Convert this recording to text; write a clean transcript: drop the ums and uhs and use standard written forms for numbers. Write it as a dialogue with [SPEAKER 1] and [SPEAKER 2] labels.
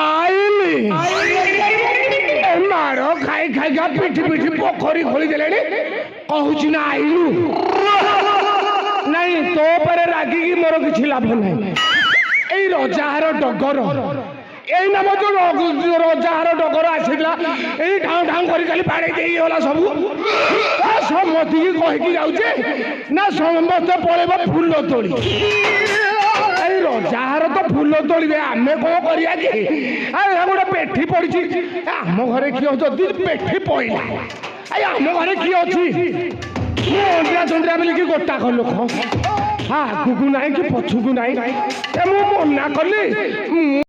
[SPEAKER 1] आईली मार खाई खाई पिठी पिठी पोखरी खोली देले कहूची ना आईलू नहीं तो पर रागिकी मोर किछि लाभ नहीं एई रजार डगर एई नाम जो रजार डगर आसिला एई ढाउ ढाउ करी खाली पाड़ी देई होला सब समति की कहि की जाउचे ना समस्त पळेबा फूल तोड़ी एई रजार तो फूल तोड़िबे आमे को करिया कि आ गोटे पेठी पड़ी आम घरे किए जदि पेठी पइला आई आम घरे किए अछि अंदिरा चंद्रिया बोलिकी गोटा कर लोक हाँ आगू ना कि पछू ना मना कली